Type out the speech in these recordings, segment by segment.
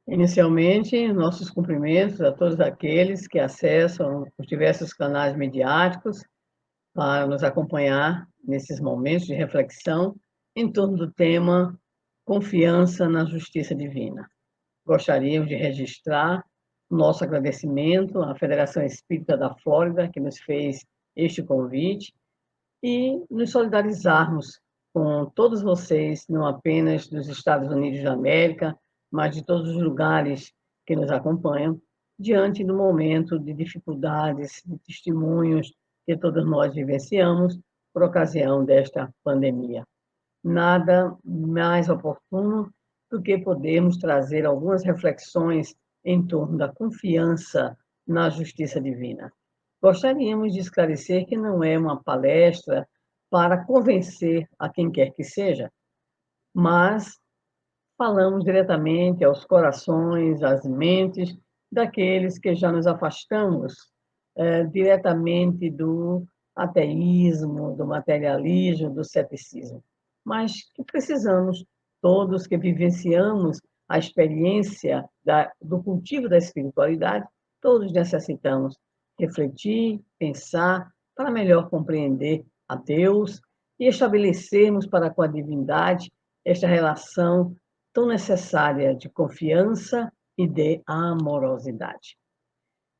Inicialmente, nossos cumprimentos a todos aqueles que acessam os diversos canais midiáticos para nos acompanhar nesses momentos de reflexão em torno do tema confiança na justiça divina. Gostaríamos de registrar nosso agradecimento à Federação Espírita da Flórida, que nos fez este convite, e nos solidarizarmos com todos vocês, não apenas dos Estados Unidos da América, mas de todos os lugares que nos acompanham, diante do momento de dificuldades, de testemunhos que todos nós vivenciamos por ocasião desta pandemia. Nada mais oportuno do que podermos trazer algumas reflexões em torno da confiança na justiça divina. Gostaríamos de esclarecer que não é uma palestra para convencer a quem quer que seja, mas falamos diretamente aos corações, às mentes daqueles que já nos afastamos diretamente do ateísmo, do materialismo, do ceticismo, mas que precisamos, todos que vivenciamos a experiência do cultivo da espiritualidade, todos necessitamos refletir, pensar, para melhor compreender a Deus e estabelecermos para com a divindade esta relação tão necessária de confiança e de amorosidade.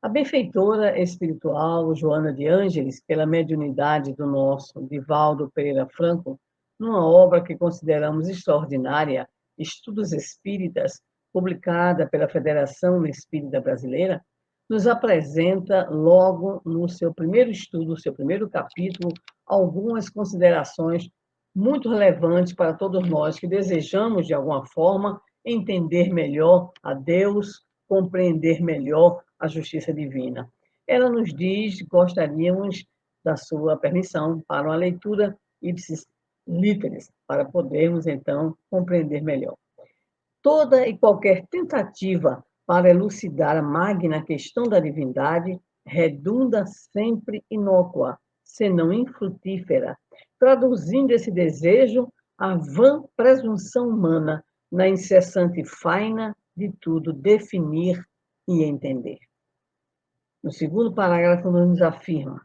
A benfeitora espiritual Joana de Ângeles, pela mediunidade do nosso Divaldo Pereira Franco, numa obra que consideramos extraordinária, Estudos Espíritas, publicada pela Federação Espírita Brasileira, nos apresenta logo no seu primeiro estudo, seu primeiro capítulo, algumas considerações muito relevantes para todos nós que desejamos, de alguma forma, entender melhor a Deus, compreender melhor a justiça divina. Ela nos diz, gostaríamos da sua permissão para uma leitura ipsis literis, para podermos, então, compreender melhor. Toda e qualquer tentativa para elucidar a magna questão da divindade redunda sempre inócua, senão infrutífera, traduzindo esse desejo à vã presunção humana na incessante faina de tudo definir e entender. No segundo parágrafo, nos afirma: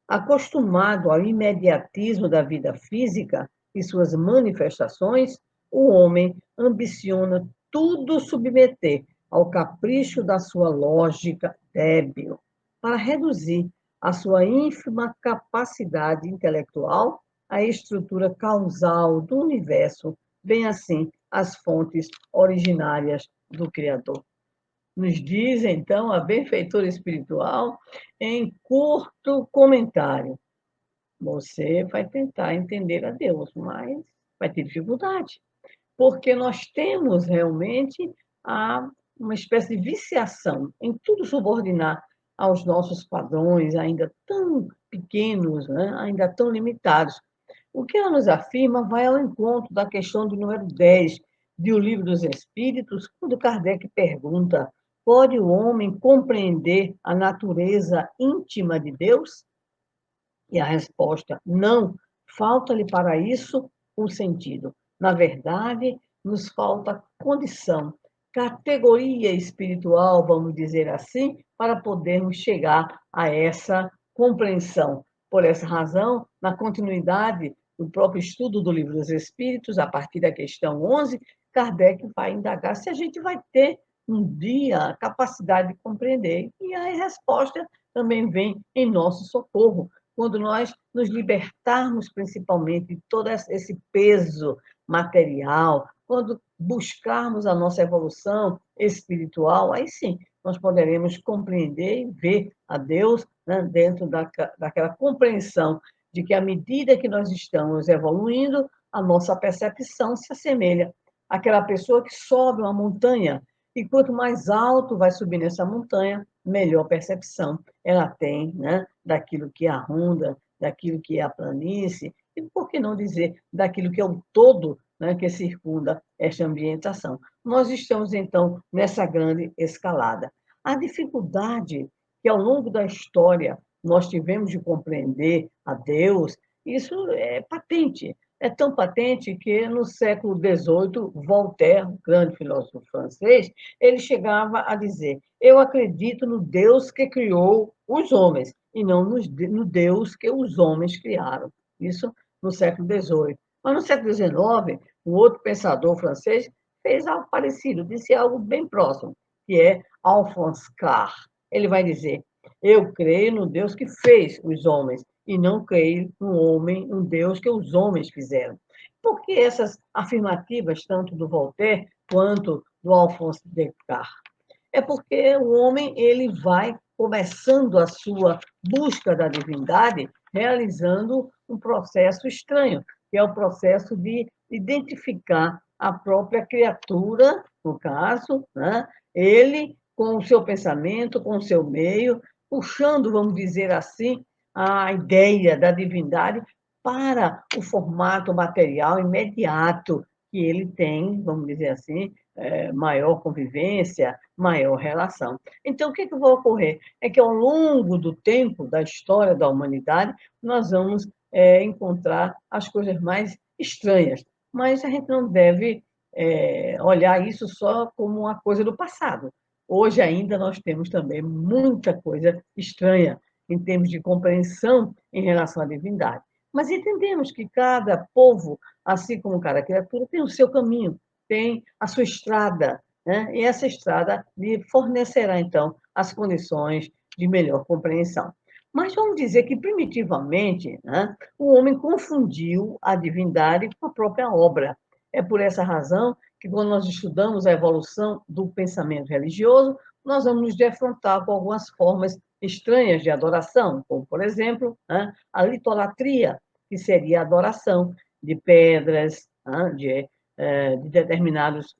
acostumado ao imediatismo da vida física e suas manifestações, o homem ambiciona tudo submeter ao capricho da sua lógica débil, para reduzir a sua ínfima capacidade intelectual à estrutura causal do universo, bem assim as fontes originárias do Criador. Nos diz, então, a benfeitora espiritual em curto comentário. Você vai tentar entender a Deus, mas vai ter dificuldade, porque nós temos realmente uma espécie de viciação em tudo subordinar aos nossos padrões, ainda tão pequenos, né? Ainda tão limitados. O que ela nos afirma vai ao encontro da questão do número 10 de O Livro dos Espíritos, quando Kardec pergunta: pode o homem compreender a natureza íntima de Deus? E a resposta: não, falta-lhe para isso o sentido. Na verdade, nos falta condição, categoria espiritual, vamos dizer assim, para podermos chegar a essa compreensão. Por essa razão, na continuidade do próprio estudo do Livro dos Espíritos, a partir da questão 11, Kardec vai indagar se a gente vai ter um dia a capacidade de compreender. E a resposta também vem em nosso socorro, quando nós nos libertarmos principalmente de todo esse peso material, quando buscarmos a nossa evolução espiritual, aí sim, nós poderemos compreender e ver a Deus, né, dentro daquela compreensão de que, à medida que nós estamos evoluindo, a nossa percepção se assemelha àquela pessoa que sobe uma montanha, e quanto mais alto vai subir nessa montanha, melhor percepção ela tem, né, daquilo que é a ronda, daquilo que é a planície, e por que não dizer daquilo que é o todo, né, que circunda esta ambientação. Nós estamos, então, nessa grande escalada. A dificuldade que, ao longo da história, nós tivemos de compreender a Deus, isso é patente. É tão patente que, no século XVIII, Voltaire, o grande filósofo francês, ele chegava a dizer: eu acredito no Deus que criou os homens, e não no Deus que os homens criaram. Isso no século XVIII. Mas no século XIX, um outro pensador francês fez algo parecido, disse algo bem próximo, que é Alphonse Karr. Ele vai dizer: eu creio no Deus que fez os homens, e não creio no homem, um Deus que os homens fizeram. Por que essas afirmativas, tanto do Voltaire quanto do Alphonse Descartes? É porque o homem ele vai começando a sua busca da divindade realizando um processo estranho, que é o processo de identificar a própria criatura, no caso, né? Ele com o seu pensamento, com o seu meio, puxando, vamos dizer assim, a ideia da divindade para o formato material imediato que ele tem, vamos dizer assim, maior convivência, maior relação. Então, o que vai ocorrer? É que, ao longo do tempo, da história da humanidade, nós vamos encontrar as coisas mais estranhas, mas a gente não deve olhar isso só como uma coisa do passado. Hoje ainda nós temos também muita coisa estranha em termos de compreensão em relação à divindade. Mas entendemos que cada povo, assim como cada criatura, tem o seu caminho, tem a sua estrada, né? E essa estrada lhe fornecerá, então, as condições de melhor compreensão. Mas vamos dizer que, primitivamente, né, o homem confundiu a divindade com a própria obra. É por essa razão que, quando nós estudamos a evolução do pensamento religioso, nós vamos nos defrontar com algumas formas estranhas de adoração, como, por exemplo, a litolatria, que seria a adoração de pedras, de determinados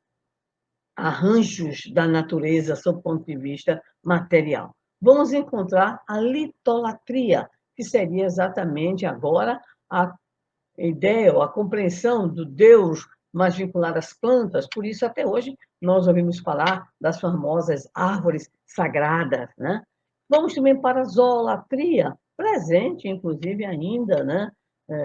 arranjos da natureza sob o ponto de vista material. Vamos encontrar a litolatria, que seria exatamente agora a ideia ou a compreensão do Deus mais vinculado às plantas, por isso até hoje nós ouvimos falar das famosas árvores sagradas, né? Vamos também para a zoolatria, presente inclusive ainda, né,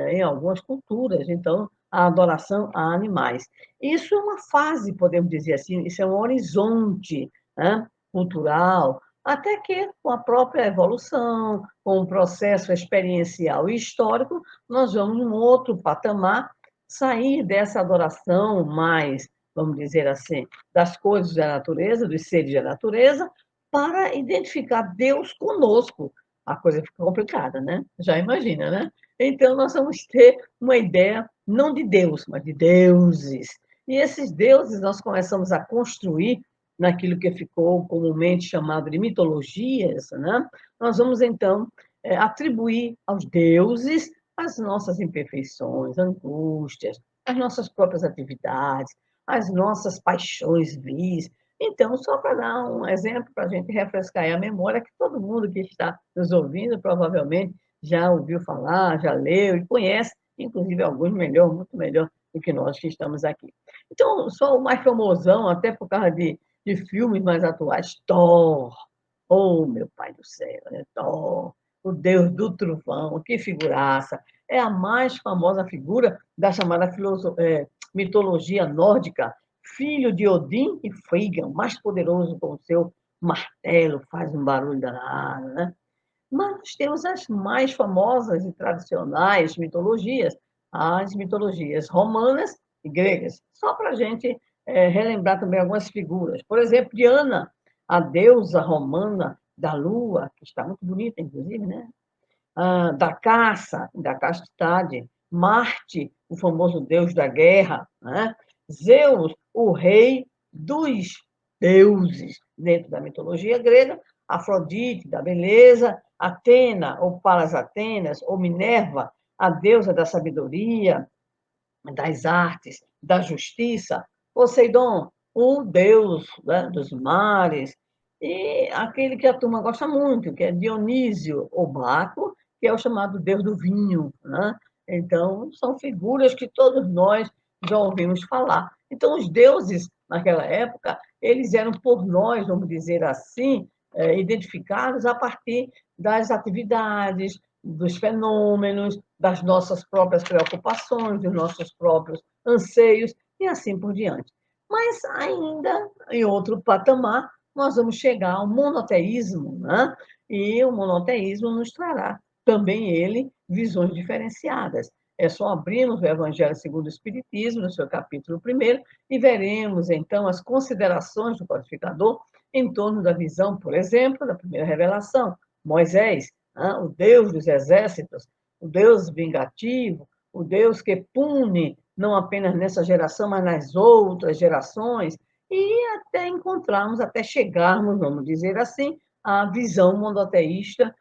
em algumas culturas, então a adoração a animais. Isso é uma fase, podemos dizer assim, isso é um horizonte, né, cultural, até que, com a própria evolução, com o processo experiencial e histórico, nós vamos num outro patamar, sair dessa adoração mais, vamos dizer assim, das coisas da natureza, dos seres da natureza, para identificar Deus conosco. A coisa fica complicada, né? Já imagina, né? Então, nós vamos ter uma ideia não de Deus, mas de deuses. E esses deuses nós começamos a construir naquilo que ficou comumente chamado de mitologias, né? Nós vamos, então, atribuir aos deuses as nossas imperfeições, angústias, as nossas próprias atividades, as nossas paixões vis. Então, só para dar um exemplo, para a gente refrescar a memória, que todo mundo que está nos ouvindo provavelmente já ouviu falar, já leu e conhece, inclusive alguns melhor, muito melhor do que nós que estamos aqui. Então, só o mais famosão, até por causa de filmes mais atuais, Thor. Oh, meu pai do céu, né? Thor, o deus do trovão, que figuraça. É a mais famosa figura da chamada mitologia nórdica, filho de Odin e Frigga, o mais poderoso com o seu martelo, faz um barulho danado, né? Mas nós temos as mais famosas e tradicionais mitologias, as mitologias romanas e gregas. Só para a gente relembrar também algumas figuras. Por exemplo, Diana, a deusa romana da lua, que está muito bonita, inclusive, né? Da caça, da castidade. Marte, o famoso deus da guerra. Né? Zeus, o rei dos deuses, dentro da mitologia grega. Afrodite, da beleza. Atena, ou Palas Atenas, ou Minerva, a deusa da sabedoria, das artes, da justiça. Poseidon, o deus, né, dos mares. E aquele que a turma gosta muito, que é Dionísio, ou Baco, que é o chamado deus do vinho. Né? Então, são figuras que todos nós já ouvimos falar. Então, os deuses, naquela época, eles eram por nós, vamos dizer assim, identificados a partir das atividades, dos fenômenos, das nossas próprias preocupações, dos nossos próprios anseios, e assim por diante. Mas ainda em outro patamar, nós vamos chegar ao monoteísmo, né? E o monoteísmo nos trará também ele visões diferenciadas. É só abrirmos o Evangelho segundo o Espiritismo, no seu capítulo 1º, e veremos, então, as considerações do codificador em torno da visão, por exemplo, da primeira revelação, Moisés, o Deus dos exércitos, o Deus vingativo, o Deus que pune não apenas nessa geração, mas nas outras gerações, e até encontrarmos, até chegarmos, vamos dizer assim, à visão monoteísta,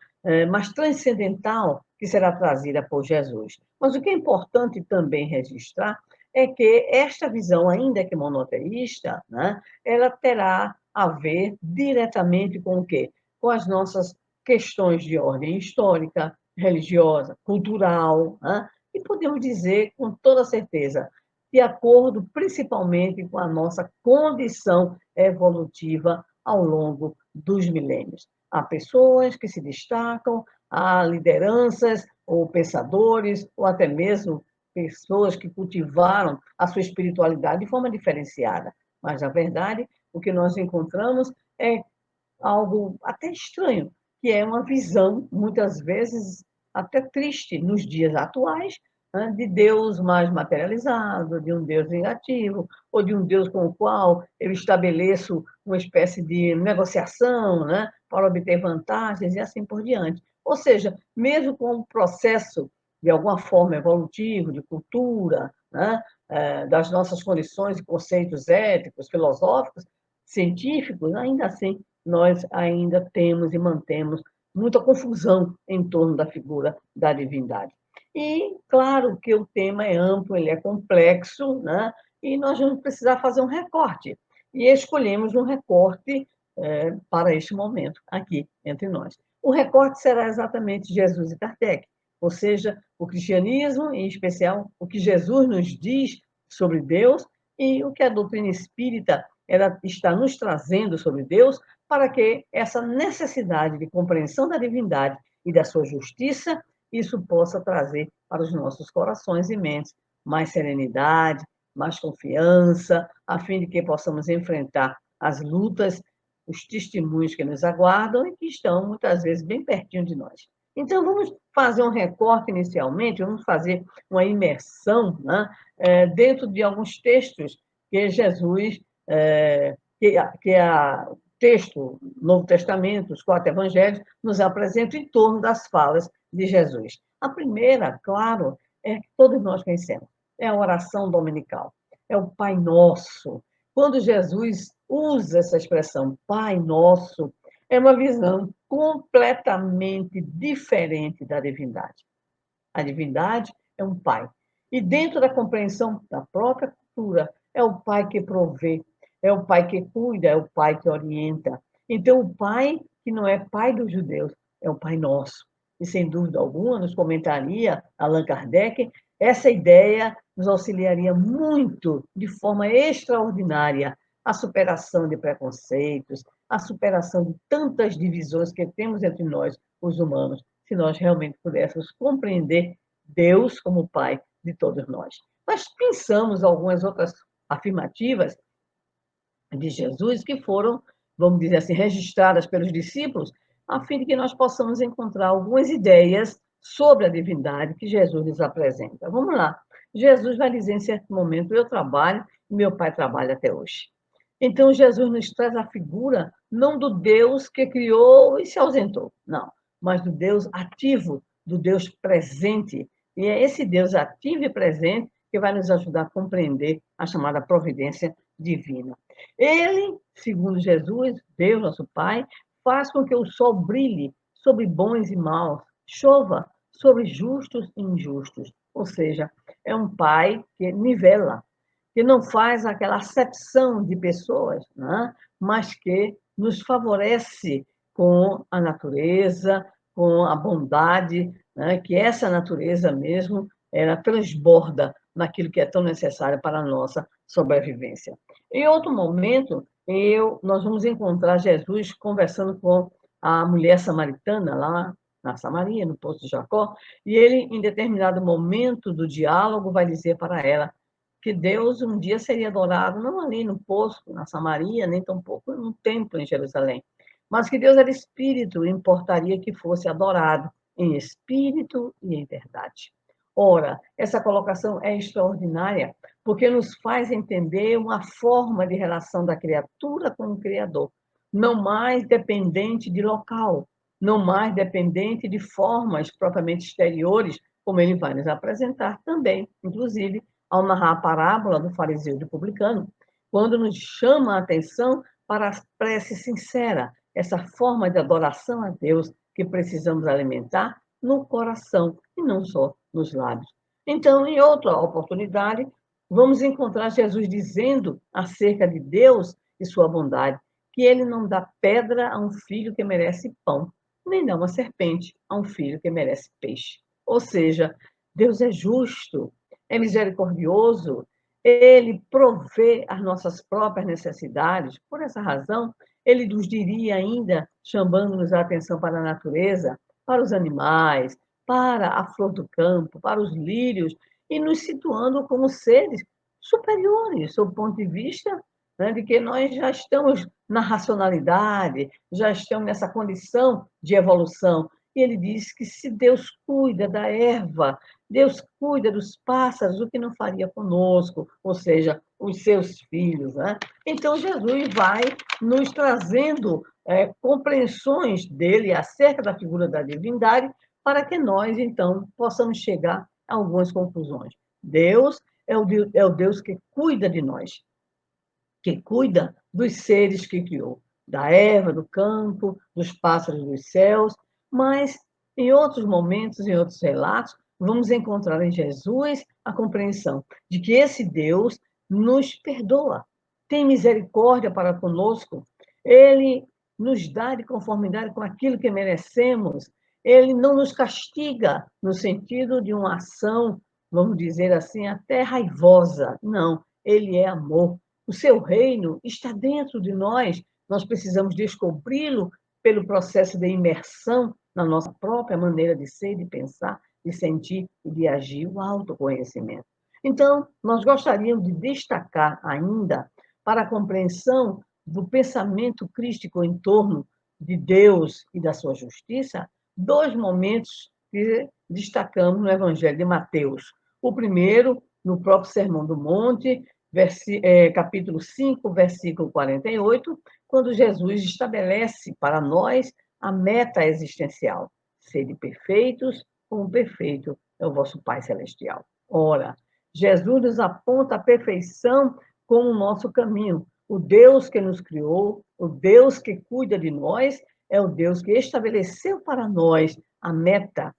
mas transcendental, que será trazida por Jesus. Mas o que é importante também registrar é que esta visão, ainda que monoteísta, né, ela terá a ver diretamente com o quê? Com as nossas questões de ordem histórica, religiosa, cultural, né? E podemos dizer com toda certeza, de acordo principalmente com a nossa condição evolutiva ao longo dos milênios. Há pessoas que se destacam, há lideranças ou pensadores, ou até mesmo pessoas que cultivaram a sua espiritualidade de forma diferenciada. Mas, na verdade, o que nós encontramos é algo até estranho, que é uma visão, muitas vezes até triste nos dias atuais, né, de Deus mais materializado, de um Deus negativo, ou de um Deus com o qual eu estabeleço uma espécie de negociação, né, para obter vantagens e assim por diante. Ou seja, mesmo com o processo, de alguma forma, evolutivo, de cultura, né, das nossas condições e conceitos éticos, filosóficos, científicos, ainda assim, nós ainda temos e mantemos muita confusão em torno da figura da divindade. E, claro, que o tema é amplo, ele é complexo, né? E nós vamos precisar fazer um recorte. E escolhemos um recorte para este momento, aqui, entre nós. O recorte será exatamente Jesus e Kardec, ou seja, o cristianismo, em especial, o que Jesus nos diz sobre Deus e o que a doutrina espírita ela está nos trazendo sobre Deus, para que essa necessidade de compreensão da divindade e da sua justiça, isso possa trazer para os nossos corações e mentes mais serenidade, mais confiança, a fim de que possamos enfrentar as lutas, os testemunhos que nos aguardam e que estão, muitas vezes, bem pertinho de nós. Então, vamos fazer um recorte inicialmente, vamos fazer uma imersão, né, dentro de alguns textos que Jesus, o texto, Novo Testamento, os 4 evangelhos, nos apresentam em torno das falas de Jesus. A primeira, claro, é que todos nós conhecemos, é a oração dominical, é o Pai Nosso. Quando Jesus usa essa expressão, Pai Nosso, é uma visão completamente diferente da divindade. A divindade é um pai. E dentro da compreensão da própria cultura, é o pai que provê, é o pai que cuida, é o pai que orienta. Então, o pai que não é pai dos judeus, é o Pai Nosso. E, sem dúvida alguma, nos comentaria Allan Kardec, essa ideia nos auxiliaria muito, de forma extraordinária, a superação de preconceitos, a superação de tantas divisões que temos entre nós, os humanos, se nós realmente pudéssemos compreender Deus como Pai de todos nós. Mas pensamos algumas outras afirmativas de Jesus que foram, vamos dizer assim, registradas pelos discípulos, a fim de que nós possamos encontrar algumas ideias sobre a divindade que Jesus nos apresenta. Vamos lá. Jesus vai dizer em certo momento, eu trabalho e meu Pai trabalha até hoje. Então, Jesus nos traz a figura não do Deus que criou e se ausentou, não, mas do Deus ativo, do Deus presente. E é esse Deus ativo e presente que vai nos ajudar a compreender a chamada providência divina. Ele, segundo Jesus, Deus, nosso Pai, faz com que o sol brilhe sobre bons e maus, chova sobre justos e injustos. Ou seja, é um Pai que nivela, que não faz aquela acepção de pessoas, né? Mas que nos favorece com a natureza, com a bondade, né? Que essa natureza mesmo, ela transborda naquilo que é tão necessário para a nossa sobrevivência. Em outro momento, nós vamos encontrar Jesus conversando com a mulher samaritana lá na Samaria, no poço de Jacó, e ele, em determinado momento do diálogo, vai dizer para ela que Deus um dia seria adorado, não ali no poço, na Samaria, nem tampouco no templo em Jerusalém, mas que Deus era espírito e importaria que fosse adorado em espírito e em verdade. Ora, essa colocação é extraordinária, porque nos faz entender uma forma de relação da criatura com o Criador, não mais dependente de local, não mais dependente de formas propriamente exteriores, como ele vai nos apresentar também, inclusive, ao narrar a parábola do fariseu e do publicano, quando nos chama a atenção para a prece sincera, essa forma de adoração a Deus que precisamos alimentar no coração e não só nos lábios. Então, em outra oportunidade, vamos encontrar Jesus dizendo acerca de Deus e sua bondade, que ele não dá pedra a um filho que merece pão, nem dá uma serpente a um filho que merece peixe. Ou seja, Deus é justo, é misericordioso, ele provê as nossas próprias necessidades. Por essa razão, ele nos diria ainda, chamando-nos a atenção para a natureza, para os animais, para a flor do campo, para os lírios, e nos situando como seres superiores, sob o ponto de vista, né, de que nós já estamos na racionalidade, já estamos nessa condição de evolução. E ele diz que se Deus cuida da erva, Deus cuida dos pássaros, o que não faria conosco, ou seja, os seus filhos. Né? Então, Jesus vai nos trazendo compreensões dele acerca da figura da divindade, para que nós, então, possamos chegar a algumas conclusões. Deus é o Deus que cuida de nós, que cuida dos seres que criou, da erva, do campo, dos pássaros dos céus, mas em outros momentos, em outros relatos, vamos encontrar em Jesus a compreensão de que esse Deus nos perdoa, tem misericórdia para conosco, ele nos dá de conformidade com aquilo que merecemos, ele não nos castiga no sentido de uma ação, vamos dizer assim, até raivosa, não, ele é amor. O seu reino está dentro de nós, nós precisamos descobri-lo pelo processo de imersão na nossa própria maneira de ser, de pensar, de sentir e de agir, o autoconhecimento. Então, nós gostaríamos de destacar ainda, para a compreensão do pensamento crístico em torno de Deus e da sua justiça, dois momentos que destacamos no Evangelho de Mateus. O primeiro, no próprio Sermão do Monte, capítulo 5, versículo 48, quando Jesus estabelece para nós a meta existencial: sede perfeitos, como perfeito é o vosso Pai Celestial. Ora, Jesus nos aponta a perfeição como o nosso caminho. O Deus que nos criou, o Deus que cuida de nós, é o Deus que estabeleceu para nós a meta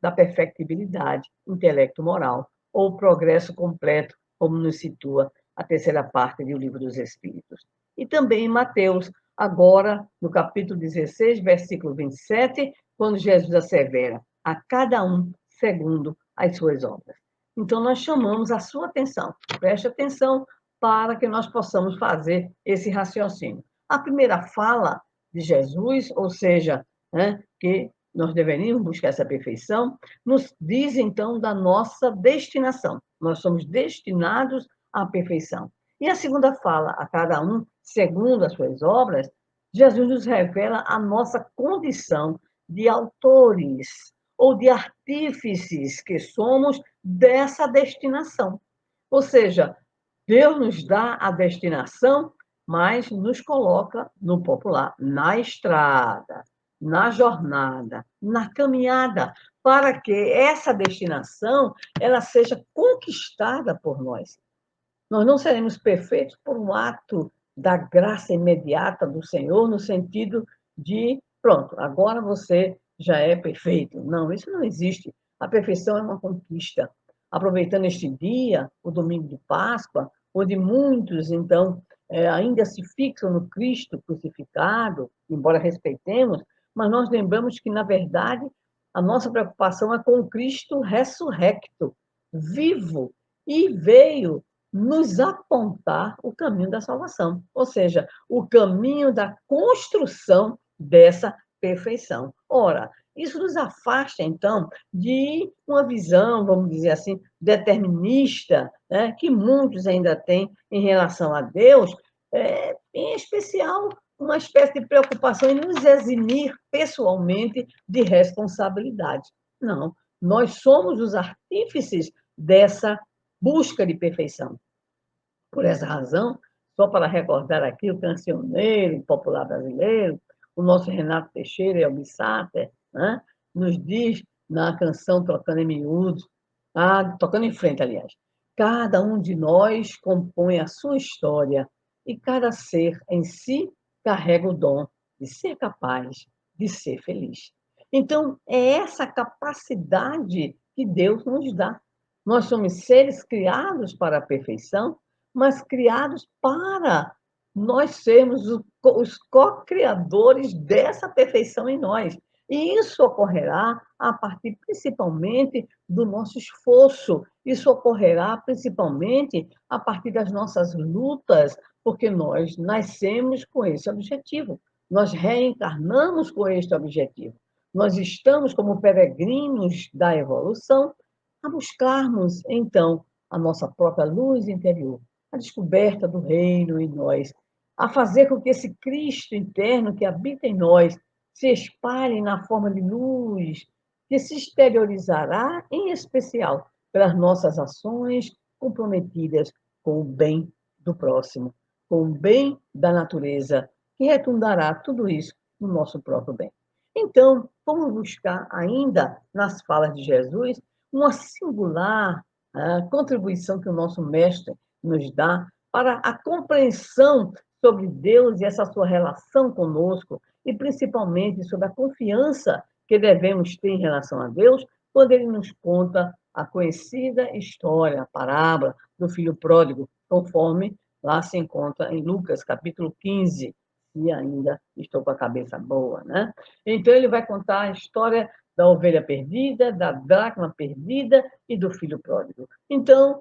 da perfectibilidade intelecto-moral, ou o progresso completo, como nos situa a terceira parte do Livro dos Espíritos. E também em Mateus, agora no capítulo 16, versículo 27, quando Jesus assevera: a cada um segundo as suas obras. Então, nós chamamos a sua atenção, preste atenção para que nós possamos fazer esse raciocínio. A primeira fala de Jesus, ou seja, né, que nós deveríamos buscar essa perfeição, nos diz, então, da nossa destinação. Nós somos destinados à perfeição. E a segunda fala, a cada um segundo as suas obras, Jesus nos revela a nossa condição de autores ou de artífices que somos dessa destinação. Ou seja, Deus nos dá a destinação, mas nos coloca, no popular, na estrada, na jornada, na caminhada, para que essa destinação ela seja conquistada por nós. Nós não seremos perfeitos por um ato da graça imediata do Senhor, no sentido de, pronto, agora você já é perfeito. Não, isso não existe. A perfeição é uma conquista. Aproveitando este dia, o domingo de Páscoa, onde muitos, então, ainda se fixam no Cristo crucificado, embora respeitemos, mas nós lembramos que, na verdade, a nossa preocupação é com o Cristo ressurrecto, vivo, e veio nos apontar o caminho da salvação, ou seja, o caminho da construção dessa perfeição. Ora, Isso nos afasta, então, de uma visão, vamos dizer assim, determinista, né, que muitos ainda têm em relação a Deus, em especial uma espécie de preocupação em nos eximir pessoalmente de responsabilidade. Não, nós somos os artífices dessa busca de perfeição. Por essa razão, só para recordar aqui o cancioneiro popular brasileiro, o nosso Renato Teixeira e Albissater, né, nos diz na canção Tocando em Miúdos, tocando em frente, aliás, cada um de nós compõe a sua história e cada ser em si carrega o dom de ser capaz de ser feliz. Então, é essa capacidade que Deus nos dá. Nós somos seres criados para a perfeição, mas criados para nós sermos os co-criadores dessa perfeição em nós. E isso ocorrerá a partir principalmente do nosso esforço, isso ocorrerá principalmente a partir das nossas lutas, porque nós nascemos com esse objetivo, nós reencarnamos com este objetivo. Nós estamos como peregrinos da evolução a buscarmos, então, a nossa própria luz interior, a descoberta do reino em nós, a fazer com que esse Cristo interno que habita em nós se espalhe na forma de luz, que se exteriorizará, em especial, pelas nossas ações comprometidas com o bem do próximo, com o bem da natureza, que retundará tudo isso no nosso próprio bem. Então, vamos buscar ainda nas falas de Jesus uma singular contribuição que o nosso mestre nos dá para a compreensão sobre Deus e essa sua relação conosco, e principalmente sobre a confiança que devemos ter em relação a Deus, quando ele nos conta a conhecida história, a parábola do filho pródigo, conforme lá se encontra em Lucas, capítulo 15, e ainda estou com a cabeça boa, né? Então, ele vai contar a história da ovelha perdida, da dracma perdida e do filho pródigo. Então,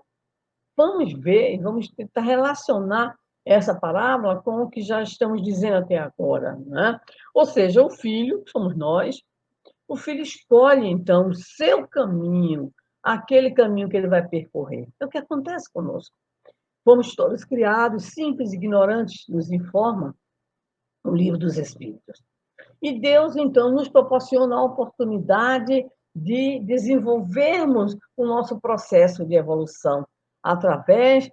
vamos ver e vamos tentar relacionar essa parábola com o que já estamos dizendo até agora, né? Ou seja, o filho, somos nós, o filho escolhe, então, o seu caminho, aquele caminho que ele vai percorrer. É o que acontece conosco. Fomos todos criados, simples, ignorantes, nos informa o livro dos Espíritos. E Deus, então, nos proporciona a oportunidade de desenvolvermos o nosso processo de evolução através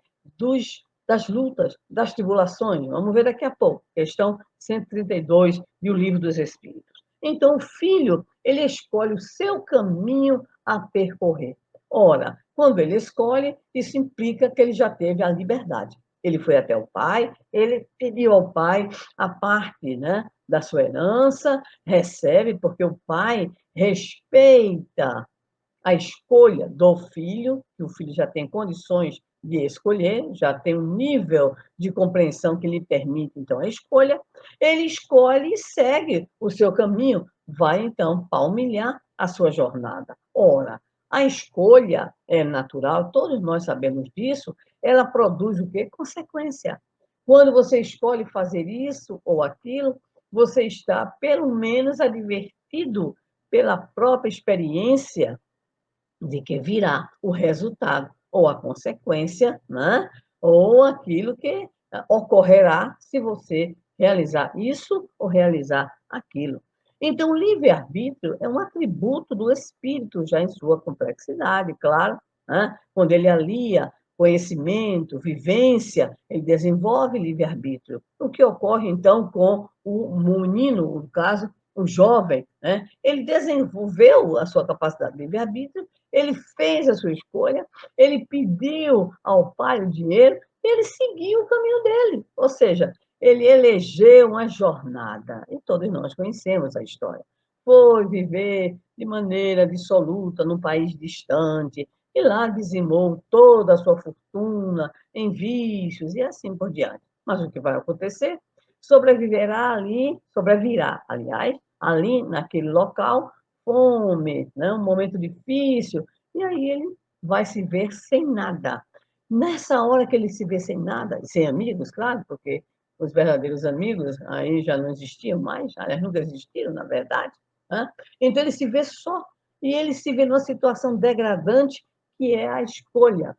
das lutas, das tribulações. Vamos ver daqui a pouco, questão 132 e o Livro dos Espíritos. Então, o filho, ele escolhe o seu caminho a percorrer. Ora, quando ele escolhe, isso implica que ele já teve a liberdade. Ele foi até o pai, ele pediu ao pai a parte, né, da sua herança, recebe, porque o pai respeita a escolha do filho, que o filho já tem condições de escolher, já tem um nível de compreensão que lhe permite, então, a escolha. Ele escolhe e segue o seu caminho, vai, então, palmilhar a sua jornada. Ora, a escolha é natural, todos nós sabemos disso, ela produz o quê? Consequência. Quando você escolhe fazer isso ou aquilo, você está, pelo menos, advertido pela própria experiência de que virá o resultado, ou a consequência, né? Ou aquilo que ocorrerá se você realizar isso ou realizar aquilo. Então, o livre-arbítrio é um atributo do espírito, já em sua complexidade, claro, né? Quando ele alia conhecimento, vivência, ele desenvolve livre-arbítrio. O que ocorre, então, com o menino, no caso, o jovem, né? Ele desenvolveu a sua capacidade de livre-arbítrio, ele fez a sua escolha, ele pediu ao pai o dinheiro, e ele seguiu o caminho dele. Ou seja, ele elegeu uma jornada, e todos nós conhecemos a história. Foi viver de maneira dissoluta num país distante, e lá dizimou toda a sua fortuna em vícios e assim por diante. Mas o que vai acontecer? Sobrevirá, aliás, ali naquele local, fome, né? Um momento difícil, e aí ele vai se ver sem nada. Nessa hora que ele se vê sem nada, sem amigos, claro, porque os verdadeiros amigos aí já não existiam mais, aliás, nunca existiram, na verdade, Né? Então, ele se vê só, e ele se vê numa situação degradante, que é a escolha,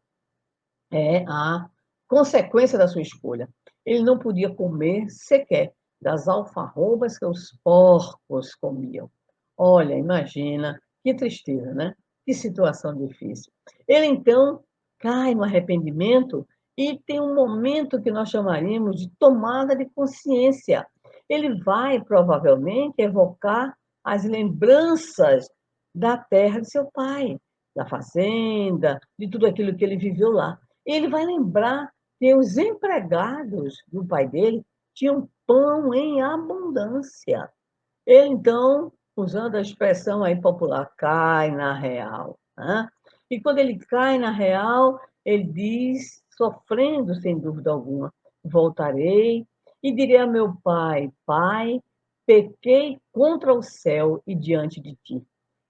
é a consequência da sua escolha. Ele não podia comer sequer das alfarrobas que os porcos comiam. Olha, imagina, que tristeza, né? Que situação difícil. Ele, então, cai no arrependimento e tem um momento que nós chamaríamos de tomada de consciência. Ele vai, provavelmente, evocar as lembranças da terra de seu pai, da fazenda, de tudo aquilo que ele viveu lá. Ele vai lembrar que os empregados do pai dele tinham pão em abundância. Ele, então, usando a expressão aí popular, cai na real. Né? E quando ele cai na real, ele diz, sofrendo sem dúvida alguma, voltarei e direi a meu pai, pai, pequei contra o céu e diante de ti.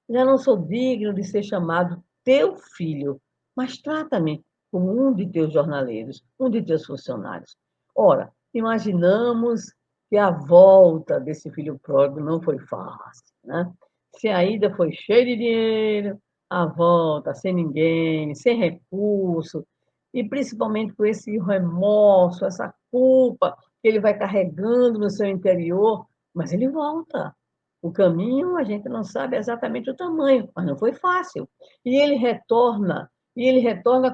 Já não sou digno de ser chamado teu filho, mas trata-me como um de teus jornaleiros, um de teus funcionários. Ora, imaginamos que a volta desse filho pródigo não foi fácil, né? Se a ida foi cheia de dinheiro, a volta sem ninguém, sem recurso, e principalmente com esse remorso, essa culpa que ele vai carregando no seu interior, mas ele volta. O caminho a gente não sabe exatamente o tamanho, mas não foi fácil. E ele retorna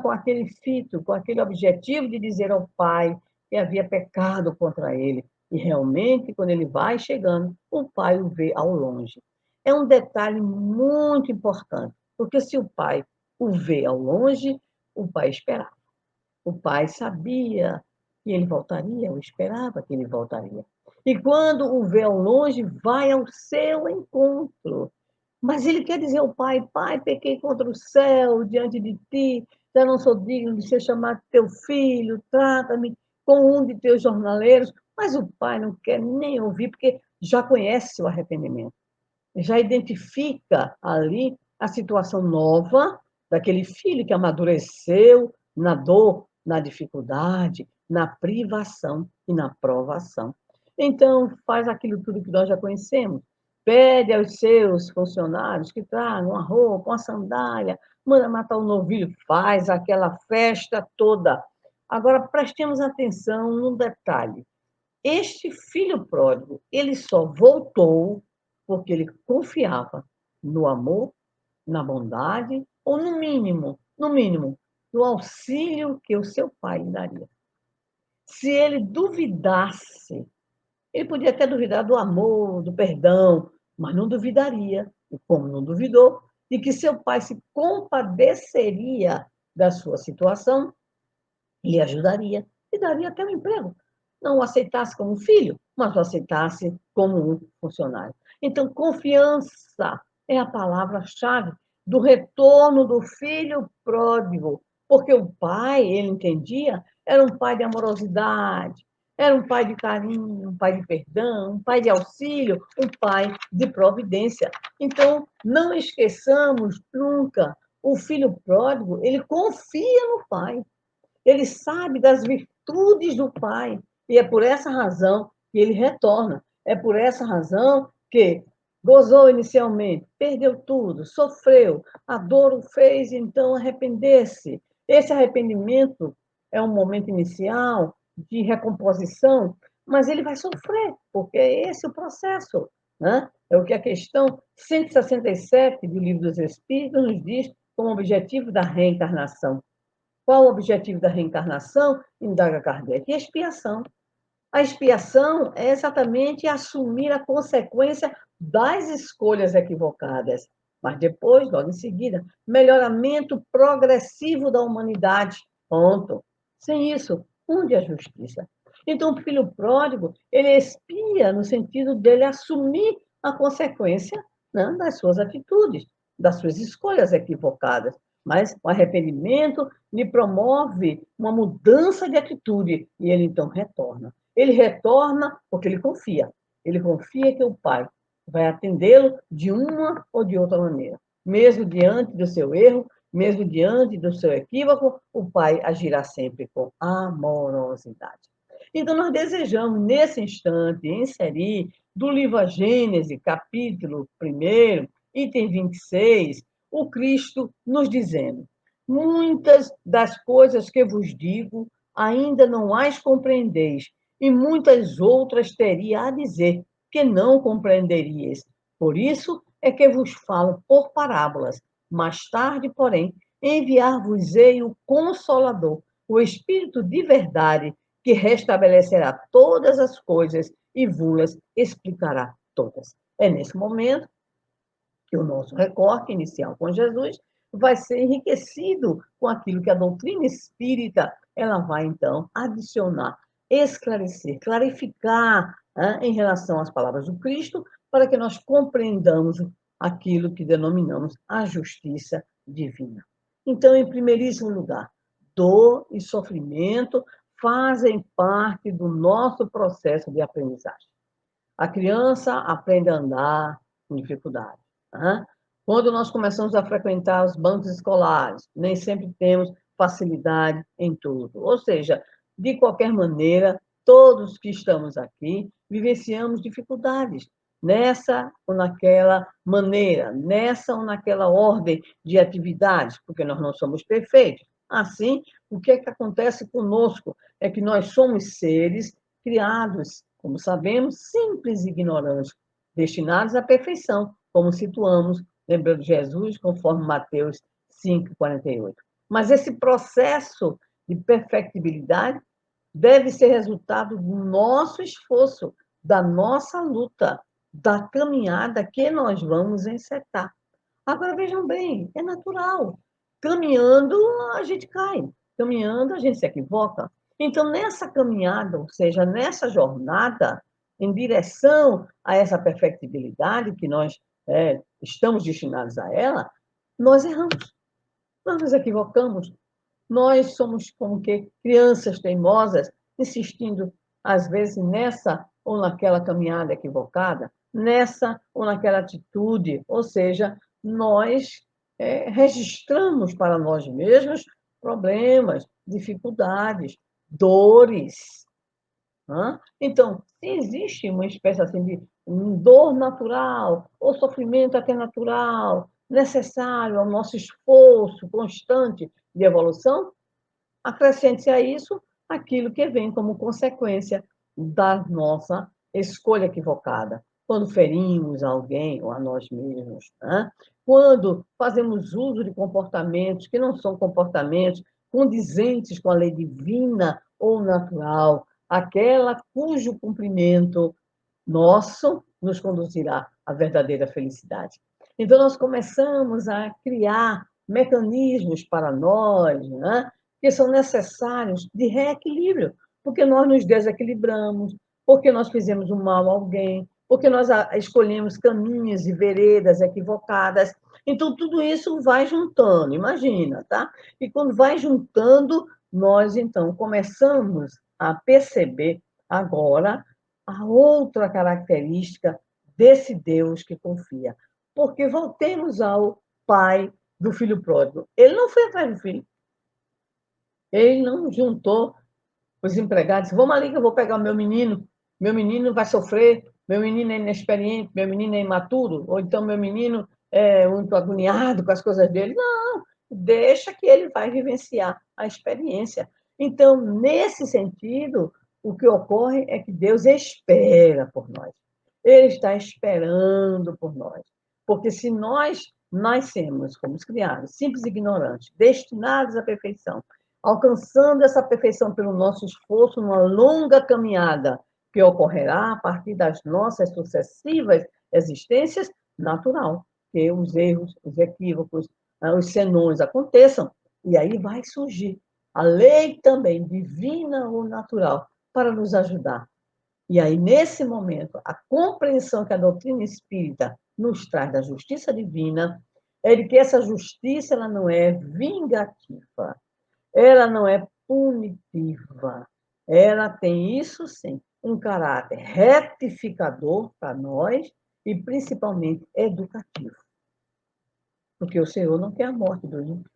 com aquele fito, com aquele objetivo de dizer ao pai que havia pecado contra ele. E realmente, quando ele vai chegando, o pai o vê ao longe. É um detalhe muito importante, porque se o pai o vê ao longe, o pai esperava. O pai sabia que ele voltaria, ou esperava que ele voltaria. E quando o vê ao longe, vai ao seu encontro. Mas ele quer dizer ao pai, pai, pequei contra o céu diante de ti, já não sou digno de ser chamado teu filho, trata-me como um de teus jornaleiros. Mas o pai não quer nem ouvir, porque já conhece o arrependimento, já identifica ali a situação nova daquele filho que amadureceu na dor, na dificuldade, na privação e na provação. Então, faz aquilo tudo que nós já conhecemos. Pede aos seus funcionários que tragam uma roupa, uma sandália, manda matar o novilho, faz aquela festa toda. Agora, prestemos atenção num detalhe. Este filho pródigo, ele só voltou porque ele confiava no amor, na bondade, ou no mínimo, no auxílio que o seu pai lhe daria. Se ele duvidasse, ele podia até duvidar do amor, do perdão, mas não duvidaria, e como não duvidou, de que seu pai se compadeceria da sua situação, lhe ajudaria e daria até um emprego. Não o aceitasse como filho, mas o aceitasse como um funcionário. Então, confiança é a palavra-chave do retorno do filho pródigo, porque o pai, ele entendia, era um pai de amorosidade, era um pai de carinho, um pai de perdão, um pai de auxílio, um pai de providência. Então, não esqueçamos nunca, o filho pródigo, ele confia no pai. Ele sabe das virtudes do pai. E é por essa razão que ele retorna. É por essa razão que gozou inicialmente, perdeu tudo, sofreu, a dor o fez então arrepender-se. Esse arrependimento é um momento inicial de recomposição, mas ele vai sofrer, porque é esse o processo. Né? É o que a questão 167 do Livro dos Espíritos nos diz como objetivo da reencarnação. Qual o objetivo da reencarnação? Indaga Kardec. Expiação. A expiação é exatamente assumir a consequência das escolhas equivocadas. Mas depois, logo em seguida, melhoramento progressivo da humanidade. Ponto. Sem isso, onde a justiça? Então, o filho pródigo, ele expia no sentido dele assumir a consequência, né, das suas atitudes, das suas escolhas equivocadas. Mas o arrependimento lhe promove uma mudança de atitude e ele então retorna. Ele retorna porque ele confia. Ele confia que o pai vai atendê-lo de uma ou de outra maneira. Mesmo diante do seu erro, mesmo diante do seu equívoco, o pai agirá sempre com amorosidade. Então, nós desejamos, nesse instante, inserir do livro A Gênese, capítulo 1, item 26, o Cristo nos dizendo: muitas das coisas que vos digo ainda não as compreendeis, e muitas outras teria a dizer que não compreenderíeis. Por isso é que vos falo por parábolas. Mais tarde, porém, enviar-vos-ei o Consolador, o Espírito de verdade, que restabelecerá todas as coisas e vos explicará todas. É nesse momento que o nosso recorte inicial com Jesus vai ser enriquecido com aquilo que a doutrina espírita ela vai, então, adicionar, esclarecer, clarificar, em relação às palavras do Cristo, para que nós compreendamos aquilo que denominamos a justiça divina. Então, em primeiríssimo lugar, dor e sofrimento fazem parte do nosso processo de aprendizagem. A criança aprende a andar com dificuldade. Quando nós começamos a frequentar os bancos escolares, nem sempre temos facilidade em tudo. Ou seja, de qualquer maneira, todos que estamos aqui vivenciamos dificuldades nessa ou naquela maneira, nessa ou naquela ordem de atividades, porque nós não somos perfeitos. Assim, o que é que acontece conosco? É que nós somos seres criados, como sabemos, simples e ignorantes, destinados à perfeição, como situamos, lembrando Jesus, conforme Mateus 5,48. Mas esse processo de perfectibilidade deve ser resultado do nosso esforço, da nossa luta, da caminhada que nós vamos encetar. Agora, vejam bem, é natural. Caminhando, a gente cai. Caminhando, a gente se equivoca. Então, nessa caminhada, ou seja, nessa jornada, em direção a essa perfectibilidade que nós estamos destinados a ela, nós erramos, nós nos equivocamos. Nós somos como que crianças teimosas, insistindo, às vezes, nessa ou naquela caminhada equivocada, nessa ou naquela atitude, ou seja, nós registramos para nós mesmos problemas, dificuldades, dores. Então, se existe uma espécie assim de dor natural, ou sofrimento até natural, necessário ao nosso esforço constante de evolução, acrescente-se a isso aquilo que vem como consequência da nossa escolha equivocada. Quando ferimos alguém ou a nós mesmos, quando fazemos uso de comportamentos que não são comportamentos condizentes com a lei divina ou natural, aquela cujo cumprimento nosso nos conduzirá à verdadeira felicidade. Então, nós começamos a criar mecanismos para nós, que são necessários de reequilíbrio, porque nós nos desequilibramos, porque nós fizemos um mal a alguém, porque nós escolhemos caminhos e veredas equivocadas. Então, tudo isso vai juntando, imagina, tá? E quando vai juntando, nós, então, começamos a perceber agora a outra característica desse Deus que confia. Porque voltemos ao pai do filho pródigo. Ele não foi atrás do filho. Ele não juntou os empregados. Vamos ali que eu vou pegar o meu menino vai sofrer, meu menino é inexperiente, meu menino é imaturo, ou então meu menino é muito agoniado com as coisas dele. Não, deixa que ele vai vivenciar a experiência. Então, nesse sentido, o que ocorre é que Deus espera por nós. Ele está esperando por nós. Porque se nós nascemos, fomos criados, simples e ignorantes, destinados à perfeição, alcançando essa perfeição pelo nosso esforço numa longa caminhada que ocorrerá a partir das nossas sucessivas existências, natural, que os erros, os equívocos, os senões aconteçam, e aí vai surgir a lei também divina ou natural para nos ajudar. E aí, nesse momento, a compreensão que a doutrina espírita nos traz da justiça divina é de que essa justiça ela não é vingativa, ela não é punitiva, ela tem, isso sim, um caráter retificador para nós e, principalmente, educativo. Porque o Senhor não quer a morte do ímpio.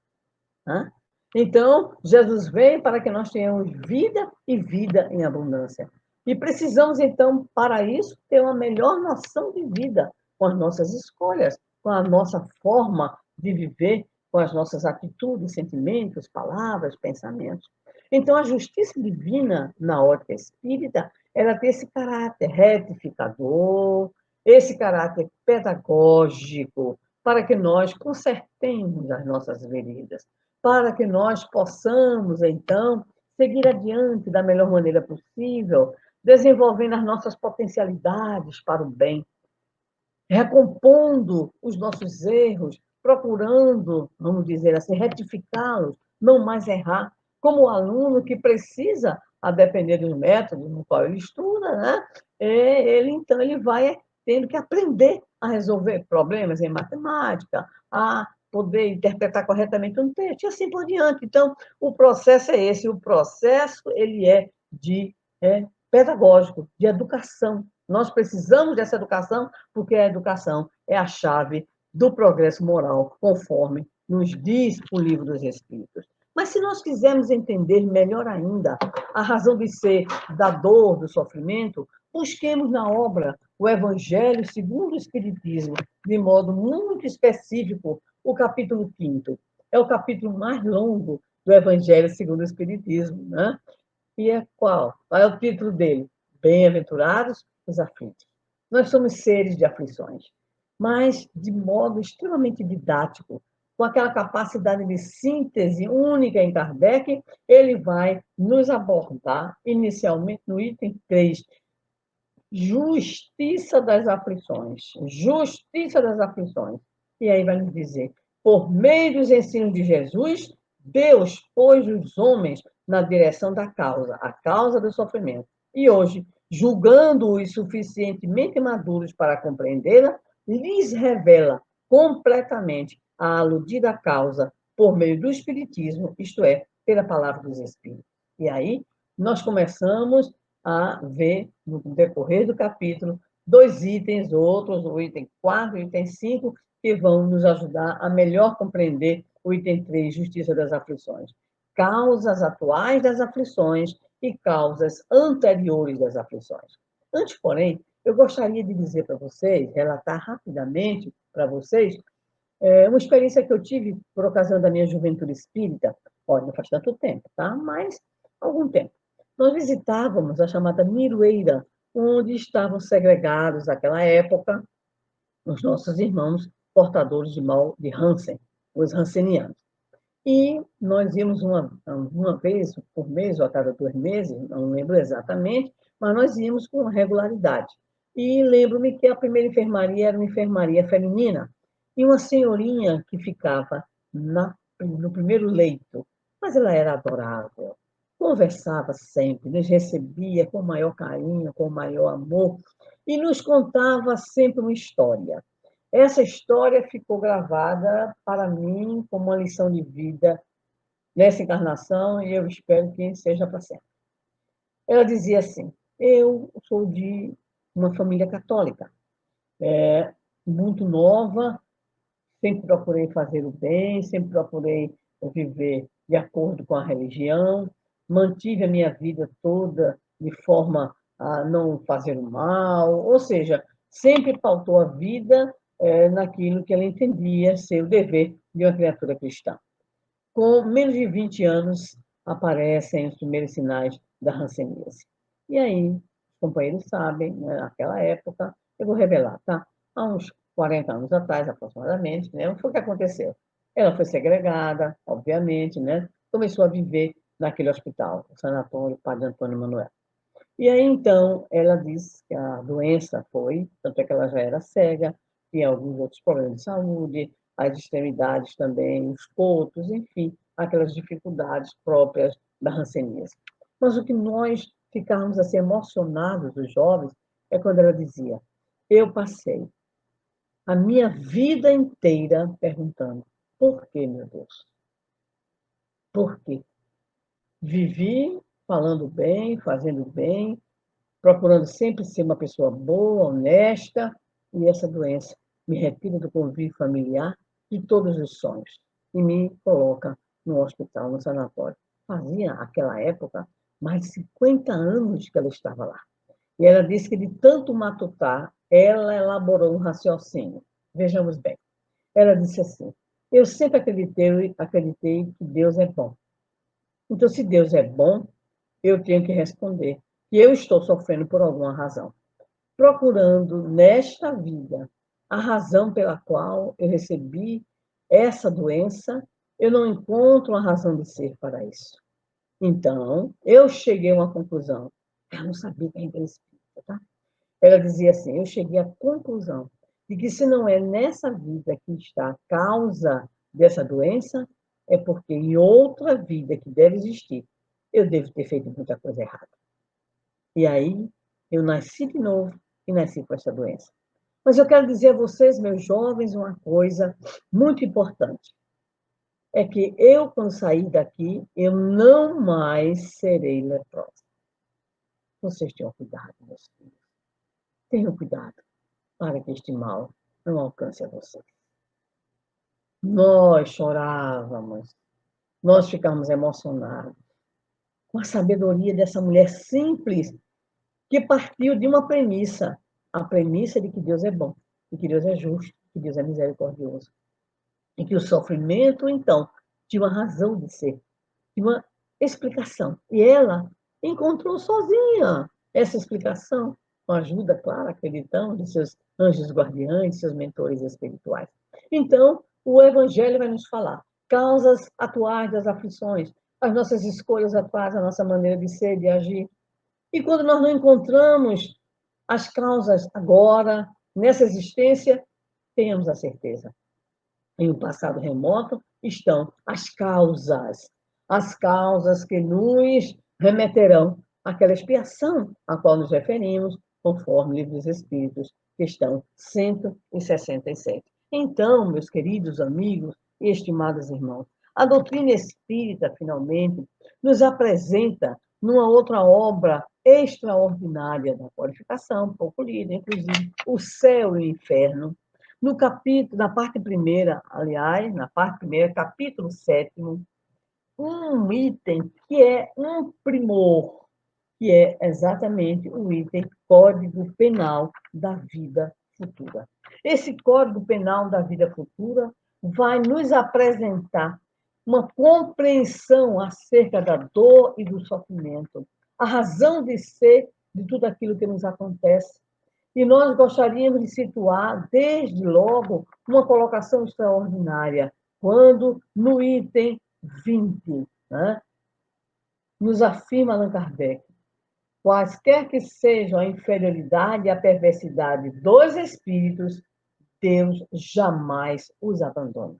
Então, Jesus veio para que nós tenhamos vida e vida em abundância. E precisamos, então, para isso, ter uma melhor noção de vida com as nossas escolhas, com a nossa forma de viver, com as nossas atitudes, sentimentos, palavras, pensamentos. Então, a justiça divina, na ótica espírita, ela tem esse caráter retificador, esse caráter pedagógico, para que nós consertemos as nossas veredas, para que nós possamos, então, seguir adiante da melhor maneira possível, desenvolvendo as nossas potencialidades para o bem, recompondo os nossos erros, procurando, vamos dizer assim, retificá-los, não mais errar, como o aluno que precisa, a depender do método no qual ele estuda, né? Então, ele vai tendo que aprender a resolver problemas em matemática, a poder interpretar corretamente um texto, e assim por diante. Então, o processo é esse, o processo ele é de pedagógico, de educação. Nós precisamos dessa educação, porque a educação é a chave do progresso moral, conforme nos diz o Livro dos Espíritos. Mas se nós quisermos entender melhor ainda a razão de ser da dor, do sofrimento, busquemos na obra o Evangelho segundo o Espiritismo, de modo muito específico, o capítulo 5º. É o capítulo mais longo do Evangelho segundo o Espiritismo, né? E é qual? Qual é o título dele? Bem-aventurados os aflitos. Nós somos seres de aflições, mas de modo extremamente didático, com aquela capacidade de síntese única em Kardec, ele vai nos abordar, inicialmente no item 3, justiça das aflições. Justiça das aflições. E aí vai nos dizer, por meio dos ensinos de Jesus, Deus pôs os homens na direção da causa, a causa do sofrimento. E hoje, julgando-os suficientemente maduros para compreendê-la, lhes revela completamente a aludida causa por meio do Espiritismo, isto é, pela palavra dos Espíritos. E aí, nós começamos a ver, no decorrer do capítulo, dois itens, outros, o item 4 e o item 5, que vão nos ajudar a melhor compreender o item 3, Justiça das Aflições. Causas atuais das aflições e causas anteriores das aflições. Antes, porém, eu gostaria de dizer para vocês, relatar rapidamente para vocês, uma experiência que eu tive por ocasião da minha juventude espírita. Olha, não faz tanto tempo, tá? Mas algum tempo. Nós visitávamos a chamada Miroeira, onde estavam segregados, naquela época, os nossos irmãos portadores de mal de Hansen, os Hansenianos. E nós íamos uma vez por mês, ou a cada 2 meses, não lembro exatamente, mas nós íamos com regularidade. E lembro-me que a primeira enfermaria era uma enfermaria feminina, e uma senhorinha que ficava no primeiro leito, mas ela era adorável, conversava sempre, nos recebia com o maior carinho, com o maior amor, e nos contava sempre uma história. Essa história ficou gravada para mim como uma lição de vida nessa encarnação e eu espero que seja para sempre. Ela dizia assim: eu sou de uma família católica, muito nova, sempre procurei fazer o bem, sempre procurei viver de acordo com a religião, mantive a minha vida toda de forma a não fazer o mal, ou seja, sempre pautou a vida naquilo que ela entendia ser o dever de uma criatura cristã. Com menos de 20 anos, aparecem os primeiros sinais da hanseníase. E aí, os companheiros sabem, né, naquela época, eu vou revelar, tá? Há uns 40 anos atrás, aproximadamente, né, o que foi que aconteceu? Ela foi segregada, obviamente, né? Começou a viver naquele hospital, o sanatório Padre Antônio Manuel. E aí, então, ela diz que a doença foi, tanto é que ela já era cega, tinha alguns outros problemas de saúde, as extremidades também, os cotos, enfim, aquelas dificuldades próprias da hanseníase. Mas o que nós ficávamos assim emocionados, os jovens, é quando ela dizia: eu passei a minha vida inteira perguntando, por que, meu Deus? Por quê? Vivi falando bem, fazendo bem, procurando sempre ser uma pessoa boa, honesta, e essa doença me retira do convívio familiar de todos os sonhos e me coloca no hospital, no sanatório. Fazia, naquela época, mais de 50 anos que ela estava lá. E ela disse que de tanto matutar, ela elaborou um raciocínio. Vejamos bem. Ela disse assim: eu sempre acreditei que Deus é bom. Então, se Deus é bom, eu tenho que responder que eu estou sofrendo por alguma razão. Procurando nesta vida a razão pela qual eu recebi essa doença, eu não encontro uma razão de ser para isso. Então, eu cheguei a uma conclusão. Ela não sabia que era espírita, tá? Ela dizia assim: eu cheguei à conclusão de que se não é nessa vida que está a causa dessa doença, é porque em outra vida que deve existir, eu devo ter feito muita coisa errada. E aí, eu nasci de novo e nasci com essa doença. Mas eu quero dizer a vocês, meus jovens, uma coisa muito importante. É que eu, quando sair daqui, eu não mais serei leprosa. Vocês tenham cuidado, meus filhos. Tenham cuidado para que este mal não alcance a vocês. Nós chorávamos, nós ficávamos emocionados com a sabedoria dessa mulher simples que partiu de uma premissa, a premissa de que Deus é bom, de que Deus é justo, que Deus é misericordioso, e que o sofrimento, então, tinha uma razão de ser, tinha uma explicação. E ela encontrou sozinha essa explicação, com a ajuda, claro, acreditamos, de seus anjos guardiães, seus mentores espirituais. Então, o Evangelho vai nos falar causas atuais das aflições, as nossas escolhas atuais, a nossa maneira de ser, de agir. E quando nós não encontramos as causas agora, nessa existência, tenhamos a certeza. Em um passado remoto estão as causas que nos remeterão àquela expiação a qual nos referimos, conforme o Livro dos Espíritos, questão 167. Então, meus queridos amigos e estimados irmãos, a doutrina espírita, finalmente, nos apresenta numa outra obra extraordinária da qualificação, pouco lida, inclusive, O Céu e o Inferno. No capítulo, na parte primeira, aliás, na parte primeira, capítulo 7º, um item que é um primor, que é exatamente o item Código Penal da Vida Futura. Esse Código Penal da Vida Futura vai nos apresentar uma compreensão acerca da dor e do sofrimento, a razão de ser de tudo aquilo que nos acontece. E nós gostaríamos de situar, desde logo, uma colocação extraordinária, quando, no item 20, né, nos afirma Allan Kardec: quaisquer que sejam a inferioridade e a perversidade dos espíritos, Deus jamais os abandona.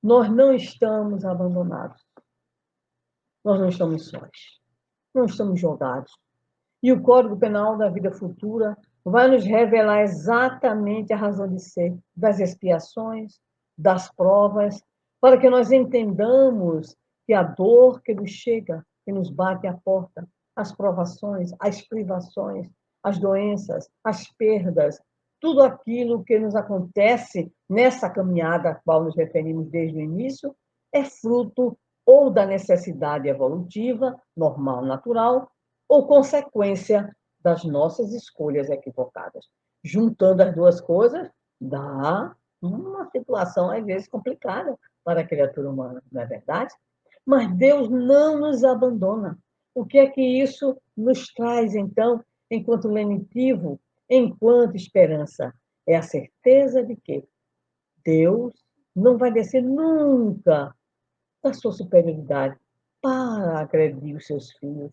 Nós não estamos abandonados. Nós não estamos sós. Não estamos jogados. E o Código Penal da Vida Futura vai nos revelar exatamente a razão de ser das expiações, das provas, para que nós entendamos que a dor que nos chega, que nos bate à porta, as provações, as privações, as doenças, as perdas, tudo aquilo que nos acontece nessa caminhada a qual nos referimos desde o início, é fruto ou da necessidade evolutiva, normal, natural, ou consequência das nossas escolhas equivocadas. Juntando as duas coisas, dá uma situação, às vezes, complicada para a criatura humana, não é verdade? Mas Deus não nos abandona. O que é que isso nos traz, então, enquanto lenitivo, enquanto esperança? É a certeza de que Deus não vai descer nunca da sua superioridade para agredir os seus filhos,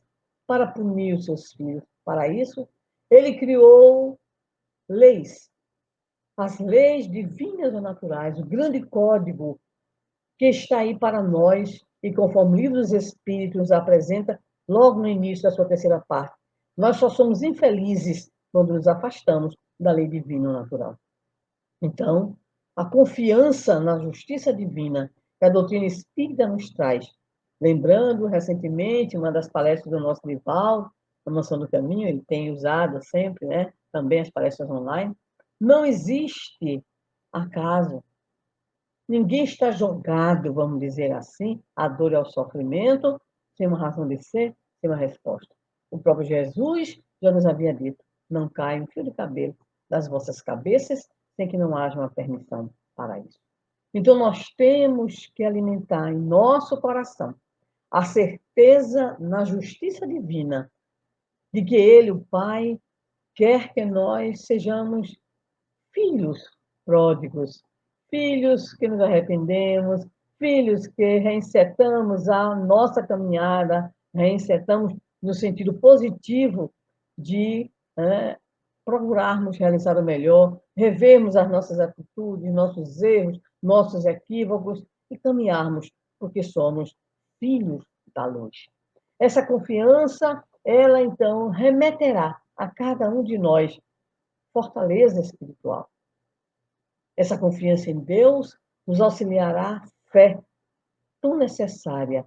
para punir os seus filhos. Para isso, ele criou leis, as leis divinas ou naturais, o grande código que está aí para nós, e conforme o Livro dos Espíritos nos apresenta, logo no início da sua terceira parte, nós só somos infelizes quando nos afastamos da lei divina ou natural. Então, a confiança na justiça divina que a doutrina espírita nos traz, lembrando recentemente uma das palestras do nosso rival, a Mansão do Caminho, ele tem usado sempre, né, também as palestras online, não existe acaso. Ninguém está jogado, vamos dizer assim, à dor e ao sofrimento, sem uma razão de ser, sem uma resposta. O próprio Jesus já nos havia dito: não cai um fio de cabelo das vossas cabeças sem que não haja uma permissão para isso. Então, nós temos que alimentar em nosso coração a certeza na justiça divina de que Ele, o Pai, quer que nós sejamos filhos pródigos, filhos que nos arrependemos, filhos que reinsetamos a nossa caminhada, reinsetamos no sentido positivo de procurarmos realizar o melhor, revermos as nossas atitudes, nossos erros, nossos equívocos e caminharmos, porque somos filhos da luz. Essa confiança, ela então remeterá a cada um de nós fortaleza espiritual. Essa confiança em Deus nos auxiliará a fé tão necessária,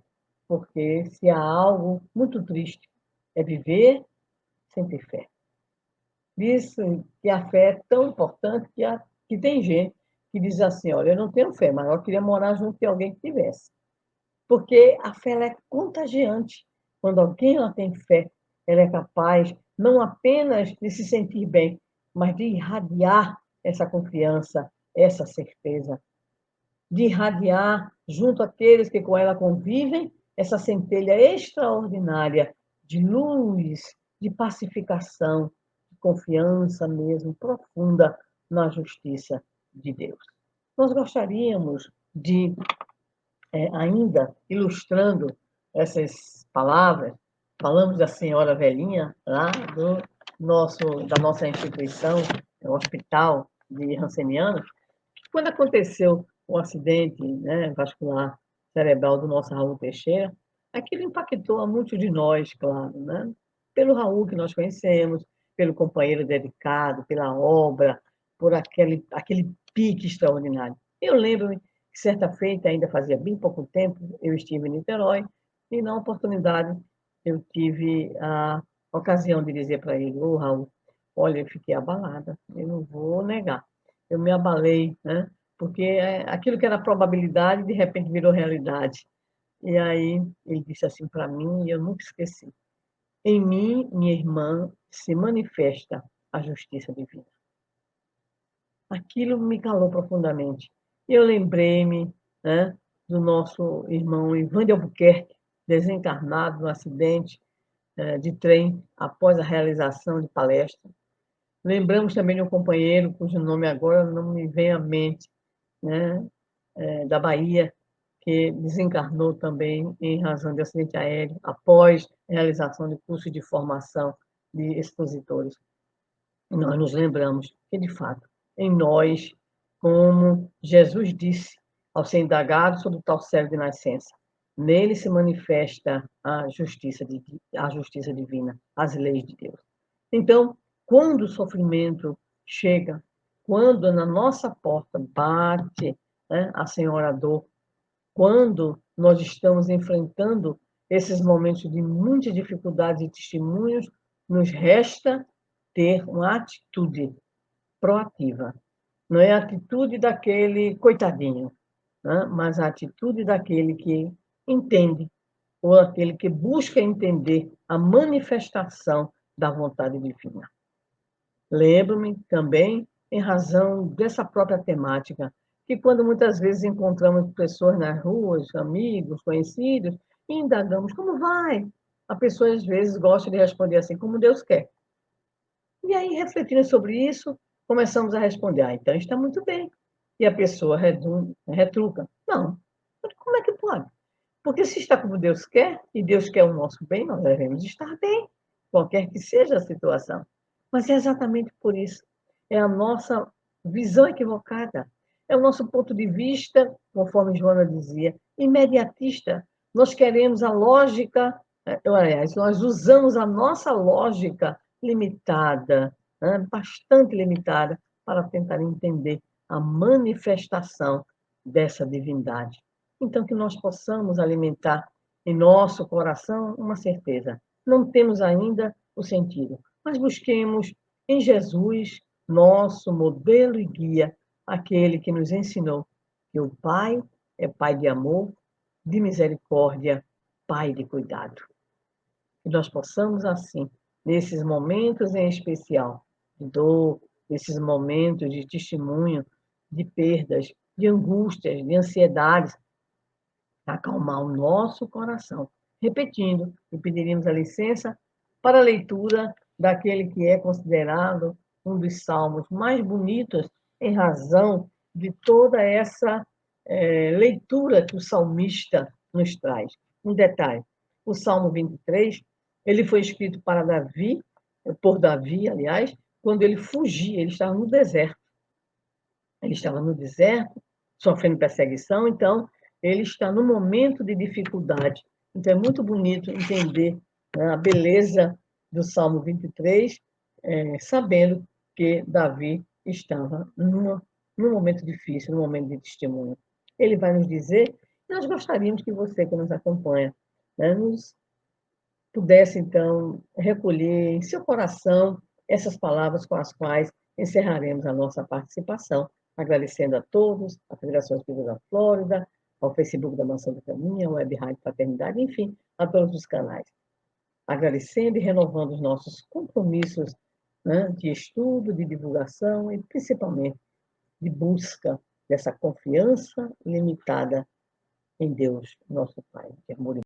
porque se há algo muito triste é viver sem ter fé. Diz que a fé é tão importante que tem gente que diz assim: olha, eu não tenho fé, mas eu queria morar junto de alguém que tivesse. Porque a fé ela é contagiante. Quando alguém ela tem fé, ela é capaz não apenas de se sentir bem, mas de irradiar essa confiança, essa certeza, de irradiar junto àqueles que com ela convivem essa centelha extraordinária de luz, de pacificação, de confiança mesmo profunda na justiça de Deus. Nós gostaríamos de ainda ilustrando essas palavras, falamos da senhora velhinha lá da nossa instituição, o Hospital de Rancenianos, que quando aconteceu o acidente, vascular cerebral do nosso Raul Teixeira, aquilo impactou a muitos de nós, claro, né? Pelo Raul que nós conhecemos, pelo companheiro dedicado, pela obra, por aquele pique extraordinário. Eu lembro certa feita, ainda fazia bem pouco tempo, eu estive em Niterói e, na oportunidade, eu tive a ocasião de dizer para ele: ô Raul, olha, eu fiquei abalada, eu não vou negar. Eu me abalei, né? Porque aquilo que era probabilidade, de repente virou realidade. E aí ele disse assim para mim, e eu nunca esqueci: em mim, minha irmã, se manifesta a justiça divina. Aquilo me calou profundamente. E eu lembrei-me, né, do nosso irmão Ivan de Albuquerque, desencarnado no acidente de trem após a realização de palestra. Lembramos também de um companheiro, cujo nome agora não me vem à mente, né, da Bahia, que desencarnou também em razão de acidente aéreo, após a realização de curso de formação de expositores. E nós nos lembramos que, de fato, em nós, como Jesus disse ao ser indagado sobre o tal cego de nascença, nele se manifesta a justiça divina, as leis de Deus. Então, quando o sofrimento chega, quando na nossa porta bate, a senhora dor, quando nós estamos enfrentando esses momentos de muita dificuldade e testemunhos, nos resta ter uma atitude proativa. Não é a atitude daquele coitadinho, né? Mas a atitude daquele que entende, ou aquele que busca entender a manifestação da vontade divina. Lembro-me também, em razão dessa própria temática, que quando muitas vezes encontramos pessoas nas ruas, amigos, conhecidos, e indagamos como vai, a pessoa às vezes gosta de responder assim, como Deus quer. E aí, refletindo sobre isso, começamos a responder: então está muito bem. E a pessoa retruca: não, como é que pode? Porque se está como Deus quer, e Deus quer o nosso bem, nós devemos estar bem, qualquer que seja a situação. Mas é exatamente por isso. É a nossa visão equivocada. É o nosso ponto de vista, conforme Joana dizia, imediatista. Nós queremos a lógica, aliás, nós usamos a nossa lógica limitada, bastante limitada, para tentar entender a manifestação dessa divindade. Então, que nós possamos alimentar em nosso coração uma certeza. Não temos ainda o sentido, mas busquemos em Jesus, nosso modelo e guia, aquele que nos ensinou que o Pai é Pai de amor, de misericórdia, Pai de cuidado. Que nós possamos, assim, nesses momentos em especial de dor, nesses momentos de testemunho, de perdas, de angústias, de ansiedades, acalmar o nosso coração. Repetindo, e pediríamos a licença para a leitura daquele que é considerado um dos salmos mais bonitos em razão de toda essa leitura que o salmista nos traz. Um detalhe, o Salmo 23, ele foi escrito para Davi, por Davi, aliás, quando ele fugia, ele estava no deserto. Ele estava no deserto, sofrendo perseguição, então ele está no momento de dificuldade. Então é muito bonito entender, né, a beleza do Salmo 23, sabendo que Davi estava num momento difícil, num momento de testemunho. Ele vai nos dizer, e nós gostaríamos que você que nos acompanha, né, nos pudesse, então, recolher em seu coração essas palavras com as quais encerraremos a nossa participação, agradecendo a todos, à Federação Espírita da Flórida, ao Facebook da Mansão da Caminha, ao Web Rádio Fraternidade, enfim, a todos os canais. Agradecendo e renovando os nossos compromissos, né, de estudo, de divulgação e, principalmente, de busca dessa confiança limitada em Deus, nosso Pai, de amor e